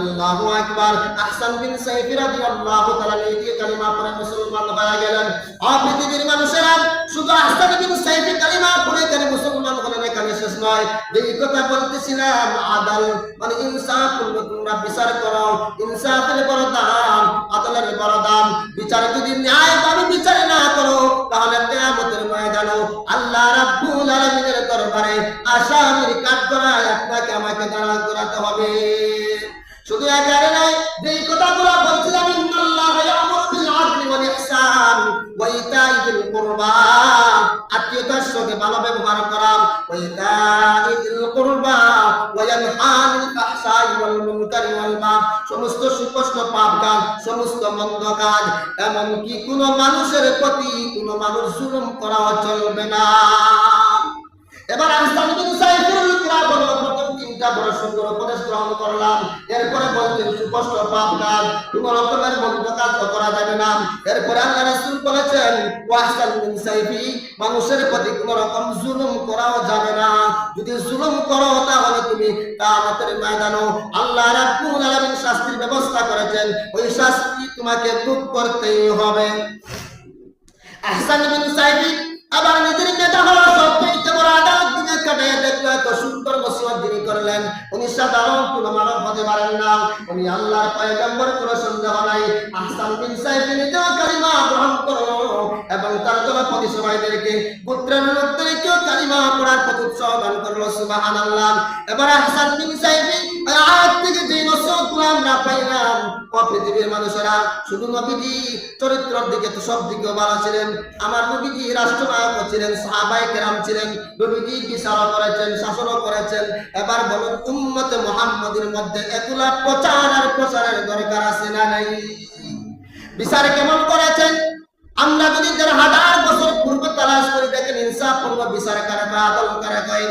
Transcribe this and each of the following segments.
আল্লাহু আকবার। আহসান বিন সাইফ রাদিয়াল্লাহু তাআলা এই কালিমা পড়ে মুসলমান হয়ে গেলেন। পৃথিবীর মানুষেরা শুধু আহসান বিন সাইফ কালিমা পড়ে কেন মুসলমান হলেন এখানে শেষ নয়। এই কথা বলতেছিলাম, আদাল মানে ইনসাফ করবে, তোমরা বিচার করো। ইনসাফের বড় দাম, আদালের বড় দাম। বিচার যদি ন্যায়ভাবে বিচার না করো তাহলে কিয়ামতের ময়দানে আল্লাহ রাব্বুল আলামিনের দরবারে আসামির কাঠগড়ায় আপনাকে আমাকে দাঁড়া করাতে হবে। শুধু একারে নয়, যেই কথাগুলো বলছিলাম, ইন্নাল্লাহা ইয়ামুরু বিল আদলি ওয়াল ইহসান ওয়া ইতাই যিল কুরবা, আত্মীয়তার সাথে ভালো ব্যবহার করা, ওয়া ইতাই যিল কুরবা ওয়া ইয়ানহা আনিল ফাহশাই ওয়াল মুনকারি ওয়াল বাগই, সমস্ত সুস্পষ্ট পাপ কাজ, সমস্ত মন্দ কাজ, এমনকি কোন মানুষের প্রতি কোন মানুষ জুলুম করা চলবে না। এবার আহসান বিন সাইফুল কিরাম বলল, প্রথম তিনটা বড় সুন্দর উপদেশ গ্রহণ করলাম। এরপরে বলতেন সুস্পষ্ট পাপ কাজ, কোন রকমের মন্দ কাজ করা যাবে না। এরপরে আল্লাহ রাসূল বলেছেন, ওয়াহসান বিন সাইফি, মানুষের প্রতি কোন রকম জুলুম করাও যাবে না। যদি জুলুম করো তাহলে তুমি কিয়ামতের ময়দানে আল্লাহ রাব্বুল আলামিন শাস্তির ব্যবস্থা করেছেন, ওই শাস্তি তোমাকে ভোগ করতেই হবে। আহসান বিন সাইফি আবার নিজের নেতা হওয়ার সত্ত্বেও বড় আদালত দিকে কাটিয়ে দেখলো, এত সুন্দর নসিহত যিনি করলেন, উনি সাধারণ কোন মানব হতে পারেন না, উনি আল্লাহর পয়গম্বর, কোনো সন্দেহ নাই। আহসান বিন সাইফ নিজেও কালিমা গ্রহণ করলো এবং তার জনপতি সবাইদেরকে, পুত্রের লোকদেরকেও কালিমা পড়ার প্রতি উৎসাহ দান করলো। সুবহানাল্লাহ। এবার আহসান বিন সাইফ আয়াত থেকে যে নসিহতগুলো আমরা পাইলাম, পৃথিবীর মানুষেরা শুধু নবীজি চরিত্রের দিকে তো সব দিকে ভালো ছিলেন, আমার নবীজি রাষ্ট্রনায়ক ছিলেন, সাহাবায়ে কেরাম ছিলেন, নবীজি বিচারও করেছেন, শাসনও করেছেন। এবার বলুন, উম্মতে মুহাম্মাদের মধ্যে এগুলা প্রচার আর প্রসারের দরকার আছে না নাই? বিচার কেমন করেছেন? আমরা যদি ১৫০০ বছর পূর্বে তালাশ করে দেখেন, ইনসাফপূর্ণ বিচার কারা হয়, আদল কারা হয়।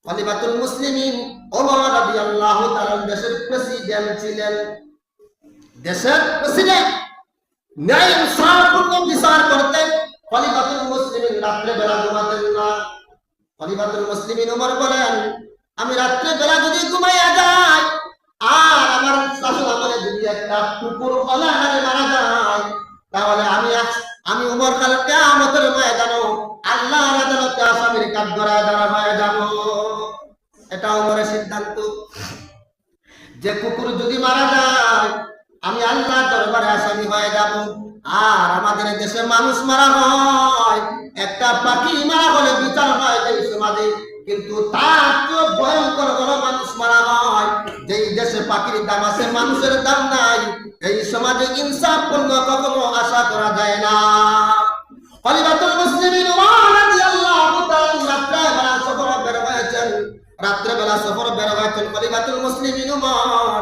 খলিফাতুল মুসলিমিন ওমর রাদিয়াল্লাহু তাআলা দেশের প্রেসিডেন্ট ছিলেন। দেশের প্রেসিডেন্ট ন্যায় ইনসাফপূর্ণ বিচার করতেন। খলিফাতুল মুসলিমিন রাত্রে বেলা ঘুমাতেন না। খলিফাতুল মুসলিমিন ওমর বলেন, আমি রাত্রে বেলা যদি ঘুমাইয়া যাই আর আমার শাসন আমলে যদি একটা কুকুর অনাহারে মারা যায়, তাহলে আমি ওমর কাল কিয়ামতের ময়দানে আল্লাহর আদালতে আসামির কাঠগড়ায় দাঁড়া হয়ে যাব। এটা ওমরের সিদ্ধান্ত যে কুকুর যদি মারা যায় আমি আল্লাহর দরবারে আসামি হয়ে যাব। আর আমাদের দেশে মানুষ মারা হয়, একটা পাখি মারা হলে বিচার হয় এই সমাজে, কিন্তু তার চেয়ে ভয়ঙ্কর বড় মানুষ মারা হয়। যেই দেশে পাখির দাম আছে মানুষের দাম নাই, এই সমাজে ইনসাফপূর্ণ কখনো আশা করা যায় না। খলিফাতুল মুসলিমিন ওমর রাদিয়াল্লাহু তাআলা রাত্রেবেলা সফর বের হয়েছেন। রাত্রেবেলা সফর বের হয়েছেন খলিফাতুল মুসলিমিন ওমর।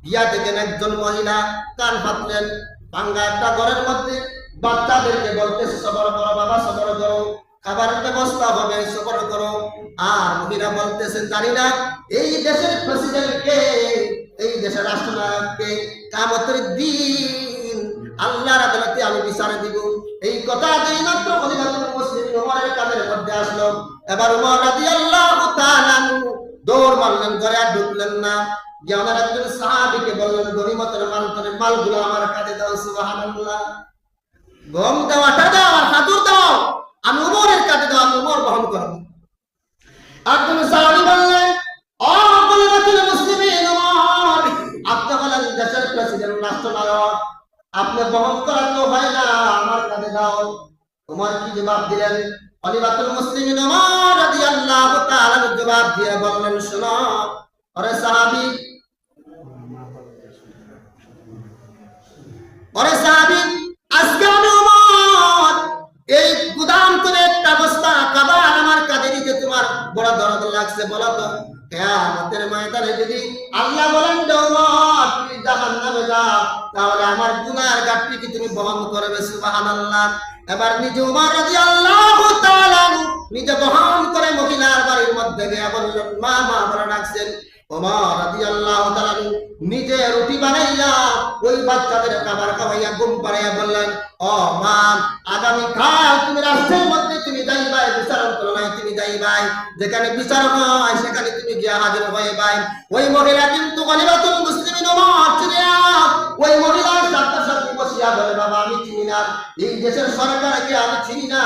গিয়া দেখেন একজন মহিলা কান পাতলেন, ভাঙ্গা একটা ঘরের মধ্যে বাচ্চাদেরকে বলতেছে, সবর করো বাবা, সবর করো, খাবারের ব্যবস্থা হবে, সবর করো। আর মহিলা বলতেছেন, জানি না এই দেশের প্রেসিডেন্টকে, এই দেশের রাষ্ট্রনায়ককে কিয়ামতের দিন আল্লাহর আদালতে আমি বিচার দিব। এই কথা যেই মাত্র খলিফাতুল মুসলিমিন ওমরের কানের মধ্যে আসলো, এবার ওমর রাদিয়াল্লাহু তাআলা দৌড় মারলেন, ঘরে আর ঢুকলেন না। যে ওনার একজন সাহাবীকে বললেন, গনিমতের মালগুলো আমার কাছে দাও। সুবহানাল্লাহ। গম দেওয়াটা দাও আর হাতুর দাও, আমি ওমরের কাছে দাও, আমি ওমর বহন করব। একজন সাহাবী বললেন, ও খলিফাতুল মুসলিমিন ওমর, আপনি হলেন দেশের প্রেসিডেন্ট, রাষ্ট্রনায়ক, আপনি বহন করা তো হয় না, আমার কাছে দাও। ওমর কি জবাব দিলেন? খলিফাতুল মুসলিমিন ওমর রাদিয়াল্লাহু তাআলা জবাব দিয়ে বললেন, শোনো ওরে সাহাবী, আজকে আমি ওমর এই গুদাম করে একটা বস্তা খাবার আমার কাঁধে দিতে তোমার বড় দরদ লাগছে, বলো তো কিয়ামতের ময়দানে যদি আল্লাহ বলেন ওমর তুমি জাহান্নামে যাও, তাহলে আমার গুনাহের গাঁটটি কি তুমি বহন করবে? সুবহানাল্লাহ। এবার নিজে ওমর রাদিয়াল্লাহু তাআলা নিজে বহন করে মহিলার বাড়ির মধ্যে গিয়ে বললেন, মা মা বলে ডাকছেন। ওমর রাদিয়াল্লাহু তাআলা নিজে রুটি বানাইয়া ওই বাচ্চাদের খাবার খাওয়াইয়া ঘুম পাড়াইয়া বললেন, ও মা, আগামী কাল তুমি রাষ্ট্রের মধ্যে তুমি যাইবাই, বিচার অন্তরায় তুমি যাইবাই, যেখানে বিচার হয় সেখানে তুমি গিয়া হাজির হইবাই। ওই মহিলা কিন্তু খলিফাতুল মুসলিমিন ওমর এই দেশের সরকারকে আমি চিনি না।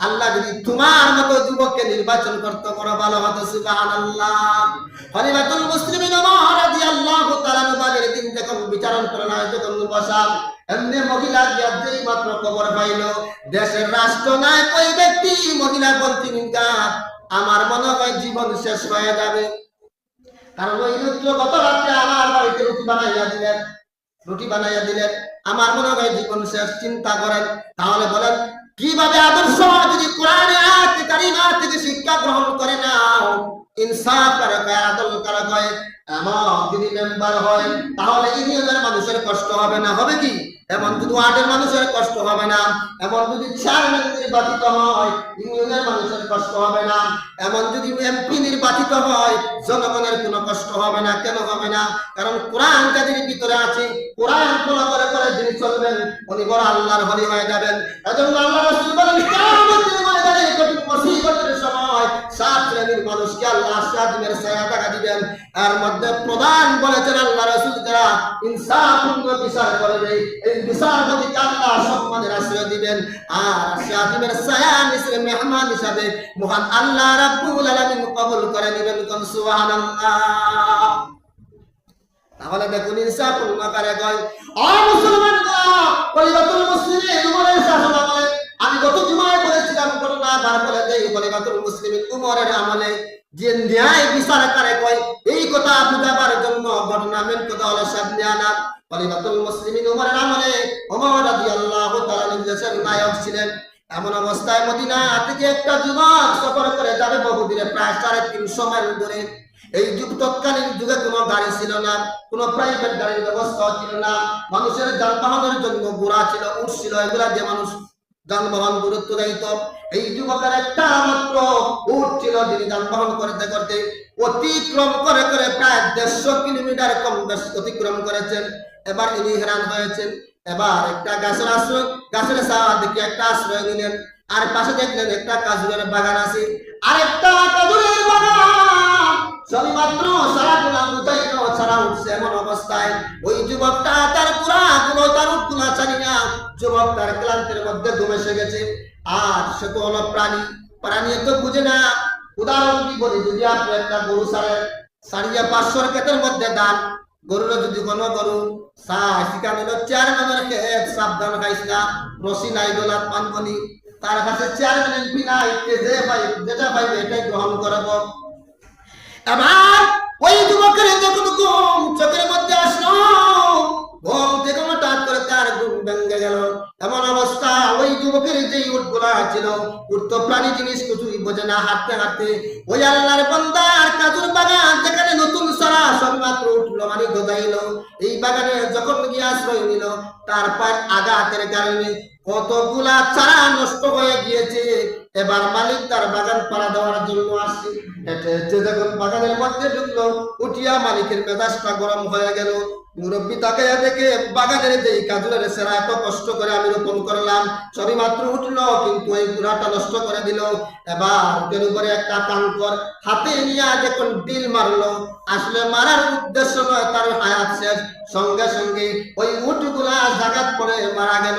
আল্লাহ যদি তোমার মতো যুবককে নির্বাচন করতে বড় ভালো হতো। সুবহানাল্লাহ। খলিফাতুল মুসলিমিন ওমর রাদিয়াল্লাহু তাআলা বাগের দিন যখন বিচারণ প্রণয় যখন বসা, এমনি মহিলা যেই মাত্র খবর পাইল দেশের রাষ্ট্রনায়ক ওই ব্যক্তি, মহিলা বলতেন আমার মনে হয় জীবন শেষ হয়ে যাবে। কারণ ওই রুদ্র গত রাত্রে আমার বাড়িতে রুটি বানাইয়া দিলেন, আমার মনে হয় জীবন শেষ। চিন্তা করেন তাহলে, বলেন কিভাবে আদর্শ যদি কোরআনে আয়াত কারিমা থেকে শিক্ষা গ্রহণ করে না, ইনসাফ কারক হয়, আদল কারক হয়, এমন যদি মেম্বার হয় তাহলে ইউনিয়নের মানুষের কষ্ট হবে না? হবে কি? এমন যদি ওয়ার্ডের মানুষের কষ্ট হবে না? এমন যদি চেয়ারম্যান নির্বাচিত হয় ইউনিয়নের মানুষের কষ্ট হবে না? এমন যদি এমপি নির্বাচিত হয় জনগণের কোনো কষ্ট হবে না? কেন হবে না? কারণ কোরআন যাদের ভিতরে আছে, কোরআন ফলো করে করে যিনি চলবেন উনি বড় আল্লাহর ওলি হয়ে যাবেন। এজন্য আল্লাহ রাসূল বলেন কিয়ামতের ময়দানে কঠিন মুসিবতের সময় সাত শ্রেণীর মানুষকে আল্লাহ সাজিমের ছায়া টাকা দিবেন। এর মধ্যে প্রধান বলেছেন আল্লাহ রাসূল যারা ইনসাফপূর্ণ বিচার করবে, এই বিচারপতিকে আল্লাহ সম্মানের আশ্রয় দিবেন। আর সাজিমের ছায়া নিচে মেহমান হিসাবে মহান আল্লাহ রাব্বুল আলামিন কবুল করে নেবেন। কোন সুবহানাল্লাহ। তাহলে দেখুন ইনসাফপূর্ণ কারে কয়। ও মুসলমানরা, খলিফাতুল মুসলিমিন উমরের শাসন আমলে আমি গত জুমায় বলেছিলাম ঘটনা বার বলে দেই, খলিফাতুল মুসলিমিন উমরের আমলে যে ন্যায় বিচার কারে কয় এই কথা বুঝাবার জন্য ঘটনা মেন কথা হলো সামনে আনা। খলিফাতুল মুসলিমিন উমরের আমলে ওমর রাদিয়াল্লাহু তাআলা দেশের নায়ক ছিলেন। এমন অবস্থায় মদিনা থেকে একটা যুবক সফর করে যাবে বহুদিনে, প্রায় 350 মাইল দূরে। এই যুগ তৎকালীন যুগে কোনো গাড়ি ছিল না, কোনো প্রাইভেট গাড়ির ব্যবস্থা ছিল না, মানুষের যানবাহনের জন্য ঘোড়া ছিল, উট ছিল, এগুলা দিয়ে মানুষ যানবাহন দূরত্ব যাইত। এই যুবকের একটা মাত্র উট ছিল, যিনি যানবাহন করতে করতে অতিক্রম করে করে প্রায় 150 কিলোমিটার কম বেশ অতিক্রম করেছেন। এবার ইনি হেরান হয়েছেন। এবার একটা গাছের ছায়া দেখে একটা আশ্রয় নিলেন। আর পাশে দেখলেন একটা কাজুরের বাগান আছে, আরেকটা কাজুরের বাগান সবেমাত্র সারাগুলা মুজাইল ছাড়া উঠছে। এমন অবস্থায় ওই যুবকটা তার তার উঠগুলা ছাড়ি না, যুবকটার ক্লান্তির মধ্যে ঘুম এসে গেছে। আর সে তো হলো প্রাণী তো বুঝে না। উদাহরণ কি বলি, যদি আপনি একটা গরু ছাড়িয়ে 500 ক্ষেতের মধ্যে দান, গরুর যদি কোনো গরু সেখানে 4 নম্বর ক্ষেত, সাবধান খাইস না, রসি নাই গোলাপ পানবনি, তার কাছে 4 মিনিট নাই, যেটা পাইবে এটাই গ্রহণ করবো। এবার ওই যুবকের যখন ঘুম চোখের মধ্যে আসলো, ঘুম থেকে হঠাৎ করে তার ঘুম ভেঙে গেল। এমন অবস্থা ওই যুবকের যেই উটগুলা ছিল, উট তো প্রাণী জিনিস কিছুই বোঝে না, হাঁটতে হাঁটতে ওই আল্লাহর বান্দার কাজুর বাগান যেখানে নতুন সারা সবেমাত্র উঠলো, মানে গজাইলো, এই বাগানে যখন গিয়ে আশ্রয় নিল, তার পায়ের আঘাতের কারণে কতগুলা চারা নষ্ট হয়ে গিয়েছে। এবার মালিক তার বাগান পাড়া দেওয়ার জন্য আসছে। যখন বাগানের মধ্যে ঢুকলো, উঠিয়া মালিকের মেজাজটা গরম হয়ে গেল। মুরব্বী তাকে দেখে বাগানের যে কাজুরের সেরা এত কষ্ট করে আমি রোপণ করলাম, সবই মাত্র উঠলো, কিন্তু এই গুড়াটা নষ্ট করে দিল। এবার উঠের উপরে একটা কাঙ্কর হাতে নিয়ে যখন ডিল মারলো, আসলে মারার উদ্দেশ্য নয়, তার হায়াত শেষ। সঙ্গে সঙ্গে ওই উটগুলা জাগাত পড়ে মারা গেল।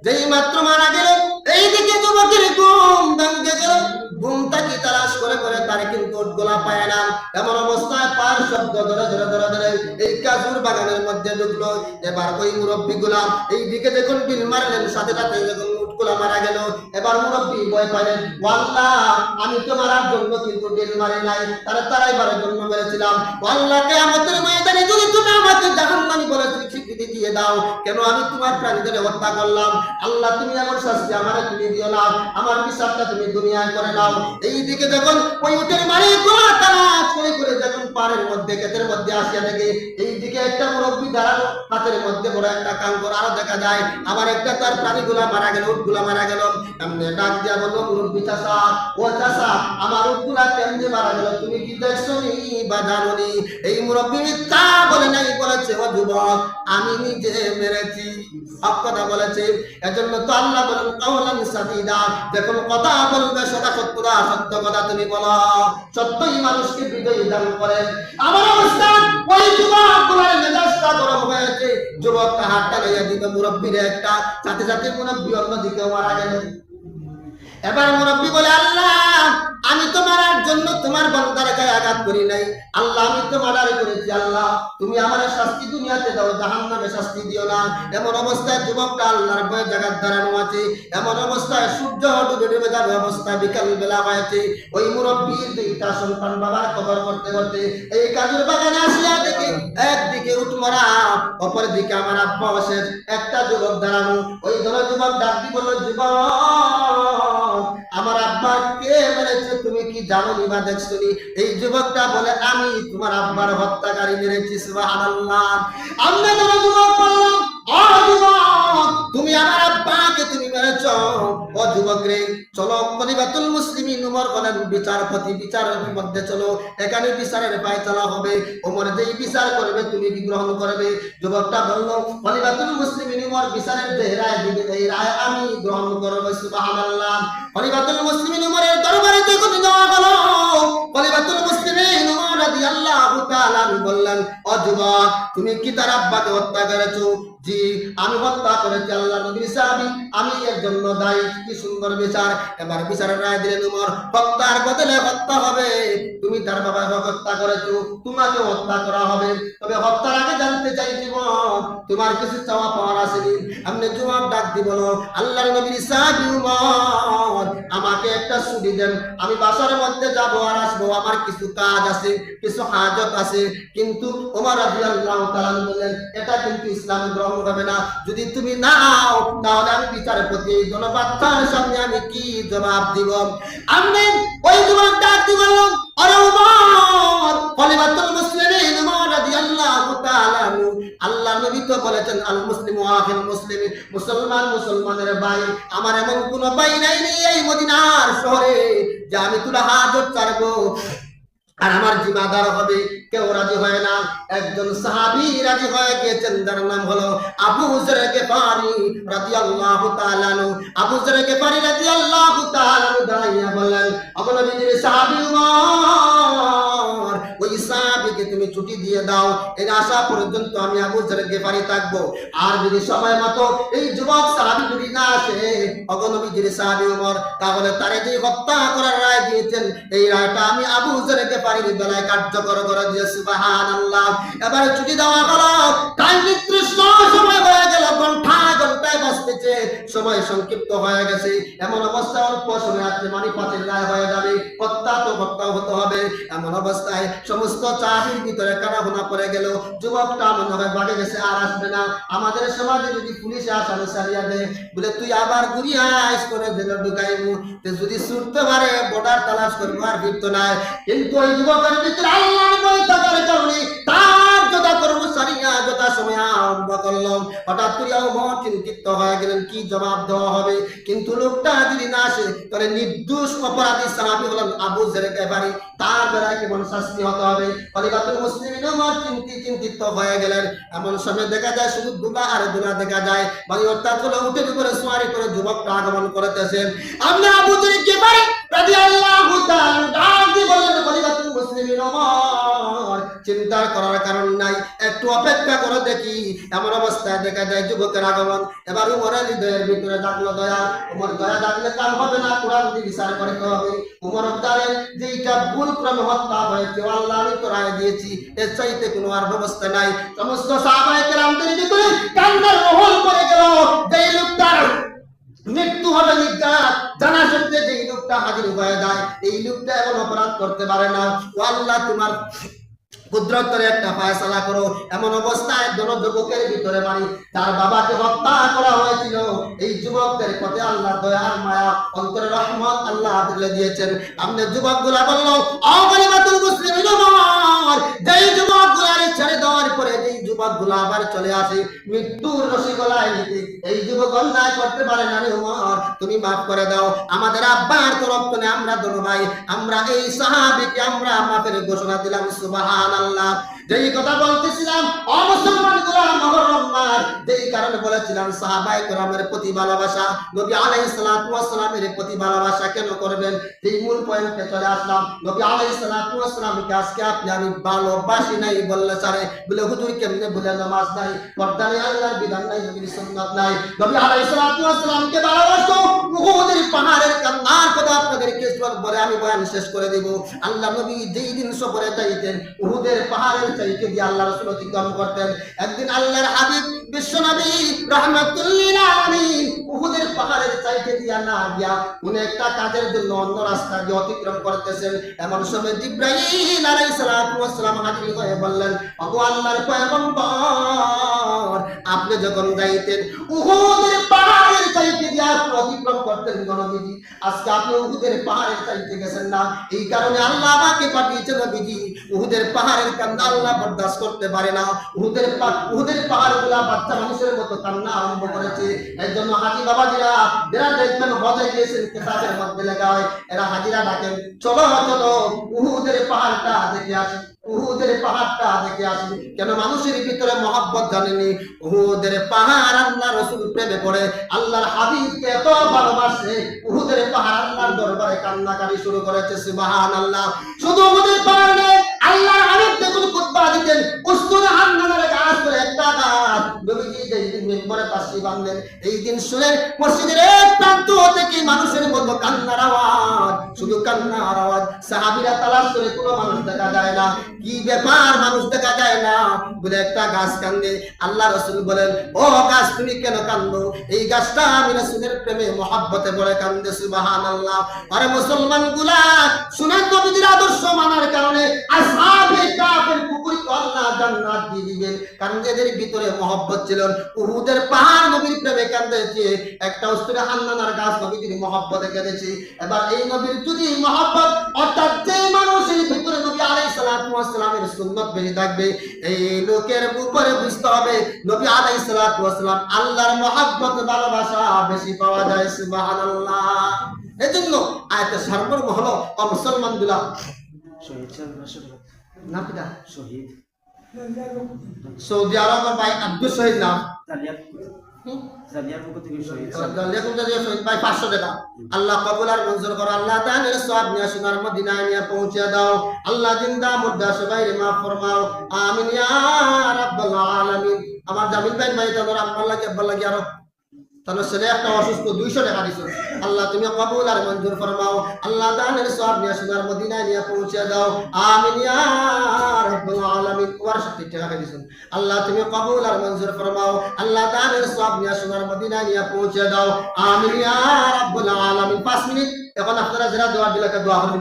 যেই মাত্র মারা গেল, এইদিকে যুবকের ঘুম ভেঙে গেল। ঘুমটা কি তালাশ করে করে তার কিন্তু উটগুলা পায় না। এমন অবস্থায় পার শব্দ ধরে ধরে ধরে ধরে এই কাজুর বাগানের মধ্যে ঢুকলো। এবার ওই মুরব্বী গুলা এইদিকে যখন বিল মারলেন, সাথে সাথে যখন উটগুলা মারা গেল, এবার মুরব্বী ভয় পাইলেন, আল্লাহ আমি তো মারার জন্য কিন্তু বিল মারি নাই, তারাইবারের জন্য মেরেছিলাম। আল্লাহ কিয়ামতের ময়দানে যদি তুমি আমাকে জাহান্নামী বলে স্বীকৃতি দিয়ে দাও, কেন আমি তোমার প্রাণীদের হত্যা করলাম? আল্লাহ তুমি এমন শাস্তি আমারে তুমি দিও না, আমার বিচারটা তুমি দুনিয়ায় করে নাও। এইদিকে যখন ওই উটের মারি গোলা তালাশ করে করে যখন পাড়ের মধ্যে ক্ষেতের মধ্যে আসিয়া দেখে এইদিকে একটা মুরব্বী দাঁড়ানো, হাতের মধ্যে বড় একটা কাঙ্কর, আরো দেখা যায় আমার একটা তার প্রাণীগুলা মারা গেল, উটগুলা মারা গেল। এমনি ডাক দিয়া বললো, মুরব্বী চাচা, ও চাচা আমার উটগুলা কেমনে মারা গেল, তুমি কি দেখছো নি বা জানো নি? এই মুরব্বী মিথ্যা বলে নাই, বলেছে ও যুবক আমি নিজে মেরেছি, সব কথা বলেছে। এজন্য তো আল্লাহ বলেন কাওলান সাদীদা, যখন কথা বলবে সদা সত্য কথা তুমি বলো, সত্যই মানুষকে বিজয়ী দান করে। আমার অবস্থা ওই যুবকগুলোর মেজাজটা গরম হয়েছে, যুবক হাতটা লইয়া দিবে মুরব্বীর একটা, সাথে সাথে মুরব্বী অন্যদিকে মারা গেল। এবার মুরব্বী বলে, আল্লাহ আমি তো মারার জন্য তোমার বান্দার গায়ে আঘাত করি নাই, আল্লাহ আমি তো মার্ডার করেছি, আল্লাহ তুমি আমার শাস্তি দুনিয়াতে দাও, জাহান্নামে শাস্তি দিও না। এমন অবস্থায় যুবকটা আল্লাহর ভয়ে জায়গায় দাঁড়ানো আছে। এমন অবস্থায় সূর্য ডুবে ডুবে যাবে অবস্থা, বিকাল বেলা হয়েছে। ওই মুরব্বীর দুইটা সন্তান বাবার কবর করতে করতে এই কাজুর বাগানে আসিয়া দেখে একদিকে উঠ মারা, অপর দিকে আমার আব্বা বসে, একটা যুবক দাঁড়ানো। ওই ধরো যুবক ডাক দি বলল, যুবক আমার আব্বা কে মেরেছে তুমি কি জানো নি বা দেখছো নি? এই যুবকটা বলে, আমি তোমার আব্বার হত্যাকারী মেরেছি। সুবহানাল্লাহ। আমরা ধরো যুবক বললাম, ও যুবক তুমি আমার আব্বাকে তুমি মেরেছো। ও যুবক রে, চলো খলিফাতুল মুসলিমিন ওমর বলেন বিচারপতি, বিচারের মধ্যে চলো, এখানে বিচারের ফায়সালা হবে। ওমর যেই বিচার করবে তুমি কি গ্রহণ করবে? যুবকটা বলল, খলিফাতুল মুসলিমিন ওমর বিচারের যে রায় দিবে এই রায় আমি গ্রহণ করব। সুবহানাল্লাহ। খলিফাতুল মুসলিমিন ওমরের দরবারে যখন যাওয়া হলো, খলিফাতুল মুসলিমিন ওমর রাদিয়াল্লাহু তাআলা বললেন, ও যুবক তুমি কি তার আব্বাকে হত্যা করেছো? জি আমি হত্যা করেছি আল্লাহর নবীর সাহাবী, আমি এর জন্য দায়ী। কি সুন্দর বিচার। এবার বিচারের রায় দিলেন ওমর, হত্যার বদলে হত্যা হবে। তুমি তার বাবাকে হত্যা করেছো, তোমাকে হত্যা করা হবে। তবে হত্যার আগে জানতে চাই যুবক তোমার কিছু চাওয়া পাওয়ার আসেনি? আপনি যুবক ডাক দি বলো, আল্লাহর নবীর সাহাবী ওমর আমাকে একটা ছুটি দেন, আমি বাসার মধ্যে যাব আর আসবো, আমার কিছু কাজ আছে, কিছু হাজত আছে। কিন্তু ওমর রাদিয়াল্লাহু তাআলা বললেন, এটা কিন্তু ইসলাম গ্রহণ হবে না। যদি তুমি নাও তাহলে আমি বিচারের প্রতি এই জনবাচ্চার সামনে আমি কি জবাব দিব? আমি ওই যুবক ডাক দি বললাম, আরে ওমর খলিফাতুল মুসলিমিন ওমর রাদিয়াল্লাহু তাআলা আল্লাহ নবী তো বলেছেন, আল মুসলিমু আখিল মুসলিম, মুসলমান মুসলমানের ভাই। আমার এমন কোন ভাই নাই এই মদিনার শহরে যে আমি তুলা হাজত চাইবো আর আমার জিম্মাদার হবে, কেউ রাজি হয় না। একজন সাহাবী রাজি হয়ে গিয়েছেন, যার নাম হলো আবু যর গিফারি রাদিয়াল্লাহু তাআলা আনহু। আবু যর গিফারি রাদিয়াল্লাহু তাআলা আনহু দাঁড়িয়ে বললেন, আবু নবীর সাহাবী ওমর ওই সাহাবীকে তুমি ছুটি দিয়ে দাও, এর আশা পর্যন্ত আমি আবু যর গিফারি থাকবো। আর যদি সময় মতো এই যুবক সাহাবী যদি না আসে আবু নবীর সাহাবী ওমর, তাহলে তারে যে হত্যা করার রায় দিয়েছেন এই রায়টা আমি আবু যর গিফারির বেলায় কার্যকর করে দিয়ে। সুবহানাল্লাহ। এবারে ছুটি দেওয়া হলো, টাইম নির্দিষ্ট সময় হয়ে গেল, ঘন্টায় বাজতেছে, সময় সংক্ষিপ্ত হয়ে গেছে। এমন অবস্থা অল্প সময় আছে মানে পাঁচের রায় হয়ে যাবে, হত্যা তো হত্যা হতে হবে। এমন অবস্থায় সমস্ত চাহির ভিতরে কানাঘুনা পড়ে গেল। যুবকটা মনে হয় বাড়ি গেছে, আর আসবে না। আমাদের সমাজে যদি পুলিশে আসানো সারিয়া দেয়, বলে তুই আবার ঘুরিয়া আইস করে জেলে ঢুকাইবো, যদি ছুটতে পারে বর্ডার তালাশ করবো আর ফিরতো না। কিন্তু ওই যুবকের ভিতরে আল্লাহর ভয় থাকার কারণে তার যথা কর্ম সারিয়া যথা সময় আরম্ভ করলাম। হঠাৎ করে ওমর চিন্তিত হয়ে গেলেন কি জবাব দেওয়া হবে। কিন্তু লোকটা যদি না আসে তাহলে নির্দোষ অপরাধী সাহাবী হলেন আবু যর গিফারি, তার বেলায় কেমন শাস্তি হতে হবে? খলিফাতুল মুসলিমিন ওমর চিন্তিত হয়ে গেলেন। এমন সময় দেখা যায় শুধু দুলা আর দুলা দেখা যায়, মানে অর্থাৎ হলো উঠে উপরে সোয়ারি করে যুবকটা আগমন করতেছেন। আপনি আবু যর গিফারি রাদিয়াল্লাহু তাআলা ডাক দিয়ে বললেন, খলিফাতুল মুসলিমিন ওমর চিন্তা করার কারণ নাই, একটু অপেক্ষা করে দেখি। এমন অবস্থায় দেখা যায় যুবকের আগমন। এবার উমরের হৃদয়ের ভিতরে ডাকলো দয়া। উমর দয়া ডাকলে কাম হবে না, কোরআন দিয়ে বিচার করতে হবে। উমর জানেন যে এটা ভুল ক্রমে হত্যা হয়েছে, আল্লাহ আমি তো রায় দিয়েছি, এর চাইতে কোনো আর ব্যবস্থা নাই। সমস্ত সাহাবায়ে কেরামদের ভিতরে কান্নার রোহল পড়ে গেল। যে লোকটার মৃত্যু হবে নির্ঘাত জানা সত্ত্বে যে লোকটা হাজির হয়ে যায়, এই লোকটা এমন অপরাধ করতে পারে না। ও আল্লাহ তোমার কুদরতের একটা ফায়সালা করো। এমন অবস্থায় যুবকের ভিতরে মানে তার বাবাকে হত্যা করা হয়েছিল, এই যুবকদের প্রতি আল্লাহ দয়ার মায়া অন্তরে রহমত আল্লাহ দিলে দিয়েছেন। আপনি যুবকগুলা বললো খলিফাতুল মুসলিমিন ওমর, যেই যুবকগুলার ছেড়ে দেওয়ার পরে যেই যুবকগুলা আবার চলে আসে মৃত্যুর রসিকলায় নিতে, এই যুবক অন্যায় করতে পারে না রে ওমর, তুমি মাফ করে দাও। আমাদের আব্বার তরফ থেকে আমরা দোনো ভাই, আমরা এই সাহাবীকে আমরা মাফের ঘোষণা দিলাম। সুবহানাল্লাহ। যেই কথা বলতেছিলাম, অমুসলমান গোলাম মহরম মাস যেই কারণে বলেছিলাম সাহাবায়ে কেরামের প্রতি ভালোবাসা, নবী আলাইহিস সালাতু ওয়াস সালামের প্রতি ভালোবাসা কেন করবেন, এই মূল পয়েন্টে চলে আসলাম। নবী আলাইহিস সালাতু ওয়াস সালামকে আজকে আপনি আমি ভালোবাসি নাই বললে চলে, বলে হুজুর কেমনে বলে নামাজ নাই, পর্দা নাই, আল্লাহর বিধান নাই, নবীর সুন্নাত নাই। নবী আলাইহিস সালাতু ওয়াস সালামকে ভালোবাসতো, উহুদের পাহাড়ের কান্নার কথা আপনাদেরকে বলে আমি বয়ান শেষ করে দেব। আল্লাহ নবী যেই দিন সফরে যাইতেন উহুদের পাহাড়ের চাইতে দিয়ে আল্লাহ রাসূল অতিক্রম করতেন। একদিন আল্লাহর হাবিব বিশ্বনবী রাহমাতুল লিল আলামিন উহুদের পাহাড়ের চাইতে দিয়া না গিয়া কোন একটা কাজের জন্য অন্য রাস্তা দিয়ে অতিক্রম করতেছেন। এমন সময় জিবরাইল আলাইহিস সালাতু ওয়াস সালাম হাজির হয়ে বললেন, ওগো আল্লাহর পয়গম্বর, আপনি যখন যাইতেন উহুদের পাহাড়ের চাইতে দিয়া অতিক্রম করতেন নবীজি, আজকে আপনি উহুদের পাহাড়ের চাইতে গেছেন না, এই কারণে আল্লাহ আমাকে পাঠিয়েছেন নবীজি। উহুদের পাহাড়ের কান্না আল্লাহ বরদাস্ত করতে পারে না। উহুদের পাহাড়গুলা বাচ্চা মানুষের মতো কান্না আরম্ভ করেছে। এর জন্য হাজী বাবাজিরা যারা দেখবেন হজে গিয়েছেন কিতাবের মধ্যে লেখা হয়, এরা হাজিরা ডাকেন, চলো চলো উহুদের পাহাড়টা দেখে আসি, উহুদের পাহাড়টা দেখে আসি। কেন মানুষের ভিতরে মহব্বত জানেনি, উহুদের পাহাড় আল্লাহ রাসূল প্রেমে পড়ে আল্লাহর হাবিবকে এত ভালোবাসে, উহুদের পাহাড় আল্লাহর দরবারে কান্নাকারি শুরু করেছে। সুবহানাল্লাহ। শুধু উহুদের পাহাড় নয়, আল্লাহর হাবিব যখন খুতবা দিতেন উসতুল হান্নানের গাছ করে একটা গাছ নবীজি যেই দিন মিম্বরে তাশরীফ আনলেন, এই দিন শুনে মসজিদের এক প্রান্ত থেকে মানুষের মতো কান্নার আওয়াজ, শুধু কান্নার আওয়াজ। সাহাবীরা তালাশ করে কোনো মানুষ দেখা যায় না, কি ব্যাপার মানুষ দেখা যায় না, বলে একটা গাছ কান্দে। আল্লাহ রাসূল বলেন, ও গাছ তুমি কেন কান্দো? এই গাছটা আমি রাসূলের প্রেমে মহব্বতে পড়ে কান্দে। সুবহানাল্লাহ। আরে মুসলমানগুলা শুনেন, নবীজির আদর্শ মানার কারণে আসহাবে কাফের পুকুরকে আল্লাহ জান্নাত দিয়ে দিবেন, কারণ এদের ভিতরে মহব্বত ছিল। উহুদের পাহাড় নবীর প্রেমে কান্দেছে, একটা উসতুরা হান্নানার গাছ নবীজির মহব্বতে কেঁদেছে। এবার এই নবীর যদি মহব্বত অর্থাৎ যে মানুষের ভিতরে নবী আলাইহিস সালাতু ওয়াস সালামের সুন্নাত বেশি থাকবে, এই লোকের উপরে বুঝতে হবে নবী আলাইহিস সালাতু ওয়াস সালাম আল্লাহর মহব্বত ভালোবাসা বেশি পাওয়া যায়। সুবহানাল্লাহ। এজন্য আয়াতের সারমর্ম হলো ও মুসলমানগুলা শহীদ না পিতা শহীদ সৌদি আরবের ভাই আব্দুল শহীদ নাম জালিয়ার পক্ষ থেকে শহীদ শহীদ ভাই 500 টাকা আল্লাহ কবুল আর মঞ্জুর করো। আল্লাহ তাআলার সওয়াব নিয়ে সোনার মদিনায় নিয়ে পৌঁছে দাও। আল্লাহ জিন্দা মুর্দা সবাইকে মাফ ফরমাও। আমিন ইয়া রাব্বাল আলামিন। আমার জামিল ভাই তোমার আম্মার লাগে আব্বার লাগে আরো তাহলে ছেলে একটা অসুস্থ 200 টাকা দিছো, আল্লাহ তুমি কবুল আর মঞ্জুর ফরমাও। আল্লাহ তাআলার সওয়াব নিয়ে সোনার মদিনায় নিয়ে পৌঁছে দাও। আমিন ইয়া রাব্বাল আলামিন। ওর 70 টাকা দিছো, আল্লাহ তুমি কবুল আর মঞ্জুর ফরমাও। আল্লাহ তাআলার সওয়াব নিয়ে সোনার মদিনায় নিয়ে পৌঁছে দাও। আমিন ইয়া রাব্বাল আলামিন। 5 মিনিট এখন আপনারা যারা দোয়া দিলে দোয়া করবেন।